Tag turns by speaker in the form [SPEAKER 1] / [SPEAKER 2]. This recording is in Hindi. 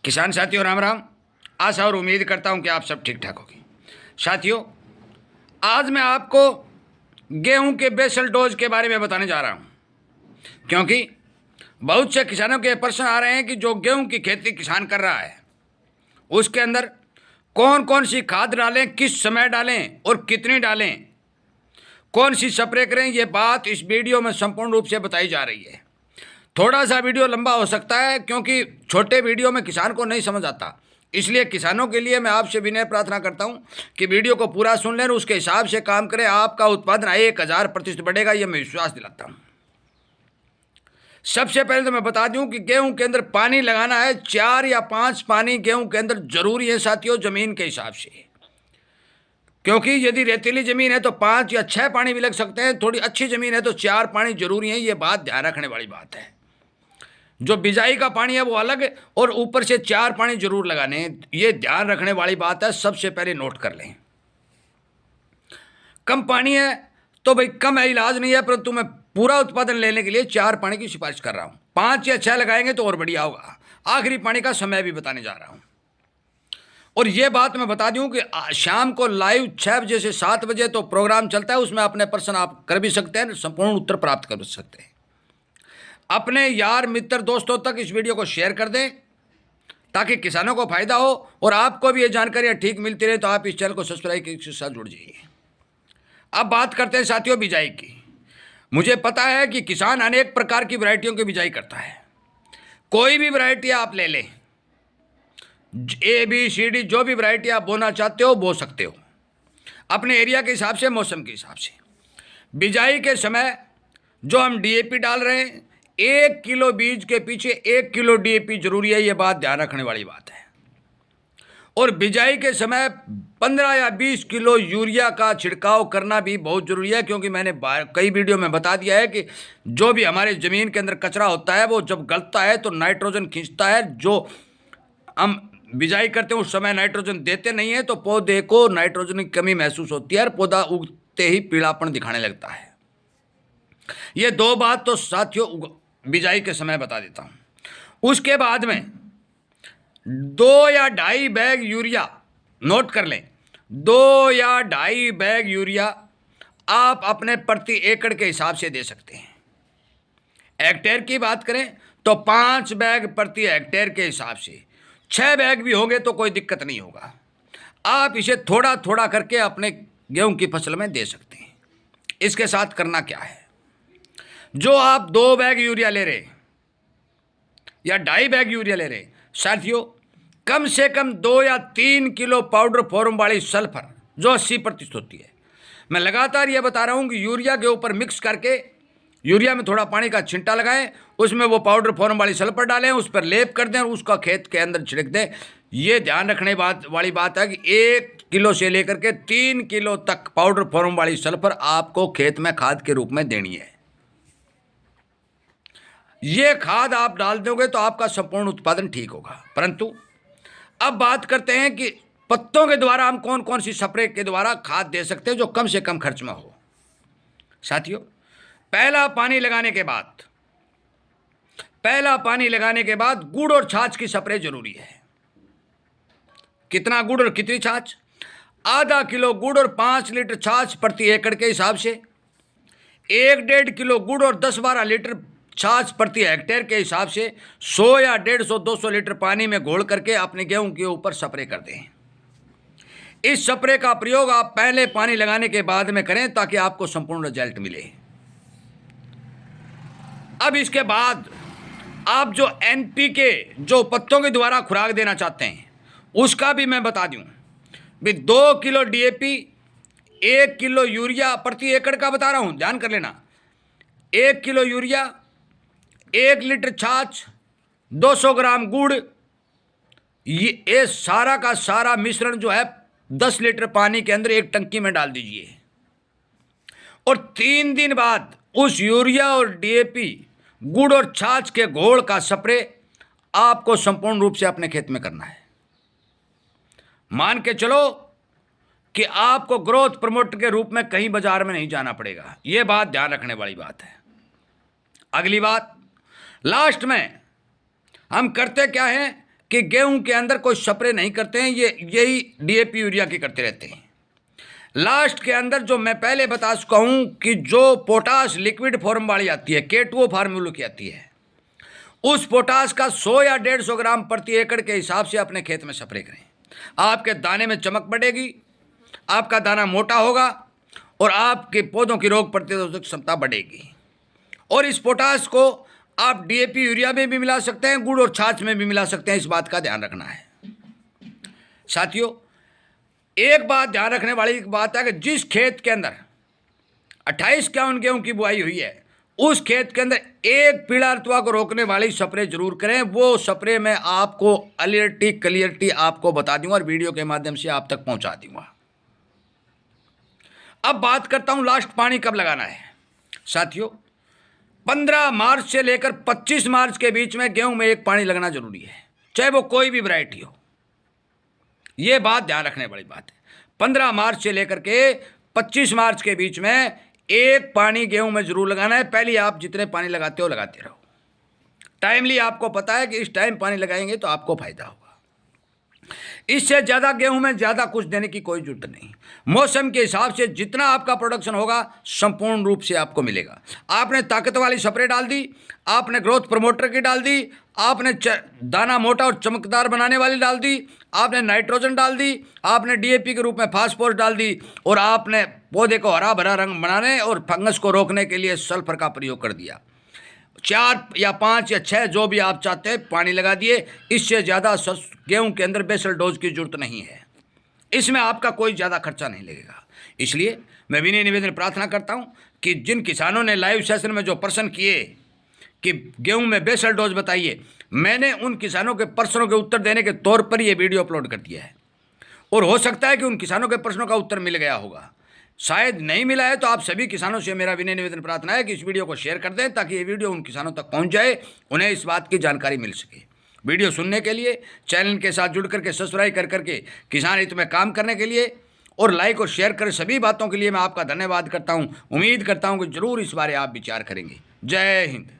[SPEAKER 1] किसान साथियों राम राम। आशा और उम्मीद करता हूं कि आप सब ठीक ठाक होगी। साथियों, आज मैं आपको गेहूं के बेसल डोज के बारे में बताने जा रहा हूं, क्योंकि बहुत से किसानों के प्रश्न आ रहे हैं कि जो गेहूं की खेती किसान कर रहा है उसके अंदर कौन कौन सी खाद डालें, किस समय डालें और कितनी डालें, कौन सी स्प्रे करें। ये बात इस वीडियो में संपूर्ण रूप से बताई जा रही है। थोड़ा सा वीडियो लंबा हो सकता है क्योंकि छोटे वीडियो में किसान को नहीं समझ आता, इसलिए किसानों के लिए मैं आपसे विनय प्रार्थना करता हूं कि वीडियो को पूरा सुन लें और उसके हिसाब से काम करें। आपका उत्पादन 1000% बढ़ेगा, यह मैं विश्वास दिलाता हूं। सबसे पहले तो मैं बता दूं कि गेहूं के अंदर पानी लगाना है 4 या 5 पानी गेहूं के अंदर जरूरी है साथियों, जमीन के हिसाब से। क्योंकि यदि रेतीली जमीन है तो 5 या 6 पानी भी लग सकते हैं, थोड़ी अच्छी जमीन है तो 4 पानी जरूरी है। ये बात ध्यान रखने वाली बात है। जो बिजाई का पानी है वो अलग और ऊपर से 4 पानी जरूर लगाने हैं, ये ध्यान रखने वाली बात है। सबसे पहले नोट कर लें। कम पानी है तो भाई कम है, इलाज नहीं है, परंतु मैं पूरा उत्पादन लेने के लिए 4 पानी की सिफारिश कर रहा हूं। 5 या 6 लगाएंगे तो और बढ़िया होगा। आखिरी पानी का समय भी बताने जा रहा हूं। और ये बात मैं बता दूं कि शाम को लाइव 6 बजे से 7 बजे तो प्रोग्राम चलता है, उसमें अपने प्रश्न आप कर भी सकते हैं, संपूर्ण उत्तर प्राप्त कर सकते हैं। अपने यार मित्र दोस्तों तक इस वीडियो को शेयर कर दें ताकि किसानों को फायदा हो और आपको भी ये जानकारियां ठीक मिलती रहे। तो आप इस चैनल को सब्सक्राइब के साथ जुड़ जाइए। अब बात करते हैं साथियों बिजाई की। मुझे पता है कि किसान अनेक प्रकार की वैरायटियों की बिजाई करता है। कोई भी वैरायटी आप ले लें, ABCD जो भी वैरायटी आप बोना चाहते हो बो सकते हो, अपने एरिया के हिसाब से, मौसम के हिसाब से। बिजाई के समय जो हम DAP डाल रहे हैं, 1 किलो बीज के पीछे 1 किलो DAP जरूरी है, ये बात ध्यान रखने वाली बात है। और बिजाई के समय 15 या 20 किलो यूरिया का छिड़काव करना भी बहुत जरूरी है, क्योंकि मैंने कई वीडियो में बता दिया है कि जो भी हमारे ज़मीन के अंदर कचरा होता है वो जब गलता है तो नाइट्रोजन खींचता है। जो हम बिजाई करते हैं उस समय नाइट्रोजन देते नहीं है तो पौधे को नाइट्रोजन की कमी महसूस होती है और पौधा उगते ही पीलापन दिखाने लगता है। ये 2 बात तो साथियों बिजाई के समय बता देता हूं। उसके बाद में 2 या 2.5 बैग यूरिया, नोट कर लें, 2 या 2.5 बैग यूरिया आप अपने प्रति एकड़ के हिसाब से दे सकते हैं। हेक्टेयर की बात करें तो 5 बैग प्रति हेक्टेयर के हिसाब से। 6 बैग भी होंगे तो कोई दिक्कत नहीं होगा। आप इसे थोड़ा थोड़ा करके अपने गेहूं की फसल में दे सकते हैं। इसके साथ करना क्या है, जो आप 2 बैग यूरिया ले रहे या 2.5 बैग यूरिया ले रहे साथियों, कम से कम 2 या 3 किलो पाउडर फॉर्म वाली सल्फर जो 80% होती है, मैं लगातार ये बता रहा हूं कि यूरिया के ऊपर मिक्स करके यूरिया में थोड़ा पानी का छिंटा लगाएं, उसमें वो पाउडर फॉर्म वाली सल्फर डालें, उस पर लेप कर दें और उसका खेत के अंदर छिड़क दें। ये ध्यान रखने वाली बात है कि 1 किलो से लेकर के 3 किलो तक पाउडर फॉर्म वाली सल्फर आपको खेत में खाद के रूप में देनी है। ये खाद आप डाल दोगे तो आपका संपूर्ण उत्पादन ठीक होगा। परंतु अब बात करते हैं कि पत्तों के द्वारा हम कौन कौन सी स्प्रे के द्वारा खाद दे सकते हैं जो कम से कम खर्च में हो। साथियों, पहला पानी लगाने के बाद गुड़ और छाछ की स्प्रे जरूरी है। कितना गुड़ और कितनी छाछ? आधा किलो गुड़ और 5 लीटर छाछ प्रति एकड़ के हिसाब से, 1-1.5 किलो गुड़ और 10-12 लीटर छाछ प्रति हेक्टेयर के हिसाब से 100 या 150-200 लीटर पानी में घोल करके अपने गेहूं के ऊपर स्प्रे कर दें। इस स्प्रे का प्रयोग आप पहले पानी लगाने के बाद में करें ताकि आपको संपूर्ण रिजल्ट मिले। अब इसके बाद आप जो NPK जो पत्तों के द्वारा खुराक देना चाहते हैं उसका भी मैं बता दूं। भी 2 किलो DAP, 1 किलो यूरिया प्रति एकड़ का बता रहा हूं, ध्यान कर लेना। 1 किलो यूरिया, 1 लीटर छाछ, 200 ग्राम गुड़, ये सारा का सारा मिश्रण जो है 10 लीटर पानी के अंदर एक टंकी में डाल दीजिए। और 3 दिन बाद उस यूरिया और DAP, गुड़ और छाछ के घोल का स्प्रे आपको संपूर्ण रूप से अपने खेत में करना है। मान के चलो कि आपको ग्रोथ प्रमोटर के रूप में कहीं बाजार में नहीं जाना पड़ेगा। यह बात ध्यान रखने वाली बात है। अगली बात, लास्ट में हम करते क्या हैं कि गेहूं के अंदर कोई स्प्रे नहीं करते हैं, ये यही डीएपी यूरिया की करते रहते हैं। लास्ट के अंदर जो मैं पहले बता चुका हूं कि जो पोटास लिक्विड फॉर्म वाली आती है, K2O फार्मूला की आती है, उस पोटास का 100 या 150 ग्राम प्रति एकड़ के हिसाब से अपने खेत में स्प्रे करें। आपके दाने में चमक बढ़ेगी, आपका दाना मोटा होगा और आपके पौधों की रोग प्रतिरोधक क्षमता बढ़ेगी। और इस पोटास को आप डीएपी यूरिया में भी मिला सकते हैं, गुड़ और छाछ में भी मिला सकते हैं। इस बात का ध्यान रखना है साथियों। एक बात ध्यान रखने वाली बात है कि जिस खेत के अंदर 28 51 गेहूं की बुआई हुई है, उस खेत के अंदर एक पीला रतुआ को रोकने वाली स्प्रे जरूर करें। वो स्प्रे में आपको क्लियरिटी आपको बता दूंगा और वीडियो के माध्यम से आप तक पहुंचा दूंगा। अब बात करता हूं लास्ट पानी कब लगाना है साथियों। 15 मार्च से लेकर 25 मार्च के बीच में गेहूं में एक पानी लगना जरूरी है, चाहे वो कोई भी वैरायटी हो। ये बात ध्यान रखने वाली बात है। 15 मार्च से लेकर के 25 मार्च के बीच में एक पानी गेहूं में जरूर लगाना है। पहले आप जितने पानी लगाते हो लगाते रहो। टाइमली आपको पता है कि इस टाइम पानी लगाएंगे तो आपको फायदा होगा। इससे ज़्यादा गेहूं में ज़्यादा कुछ देने की कोई जरूरत नहीं। मौसम के हिसाब से जितना आपका प्रोडक्शन होगा संपूर्ण रूप से आपको मिलेगा। आपने ताकत वाली स्प्रे डाल दी, आपने ग्रोथ प्रमोटर की डाल दी, आपने दाना मोटा और चमकदार बनाने वाली डाल दी, आपने नाइट्रोजन डाल दी, आपने डीएपी के रूप में फास्फोरस डाल दी, और आपने पौधे को हरा भरा रंग बनाने और फंगस को रोकने के लिए सल्फर का प्रयोग कर दिया। 4 या 5 या 6 जो भी आप चाहते हैं पानी लगा दिए। इससे ज़्यादा गेहूं के अंदर बेसल डोज की जरूरत नहीं है। इसमें आपका कोई ज़्यादा खर्चा नहीं लगेगा। इसलिए मैं विनय निवेदन प्रार्थना करता हूं कि जिन किसानों ने लाइव सेशन में जो प्रश्न किए कि गेहूं में बेसल डोज बताइए, मैंने उन किसानों के प्रश्नों के उत्तर देने के तौर पर यह वीडियो अपलोड कर दिया है। और हो सकता है कि उन किसानों के प्रश्नों का उत्तर मिल गया होगा, शायद नहीं मिला है। तो आप सभी किसानों से मेरा विनय निवेदन प्रार्थना है कि इस वीडियो को शेयर कर दें ताकि ये वीडियो उन किसानों तक पहुंच जाए, उन्हें इस बात की जानकारी मिल सके। वीडियो सुनने के लिए, चैनल के साथ जुड़ करके सब्सक्राइब कर करके किसान हित में काम करने के लिए और लाइक और शेयर करें, सभी बातों के लिए मैं आपका धन्यवाद करता हूं। उम्मीद करता हूं कि जरूर इस बारे आप विचार करेंगे। जय हिंद।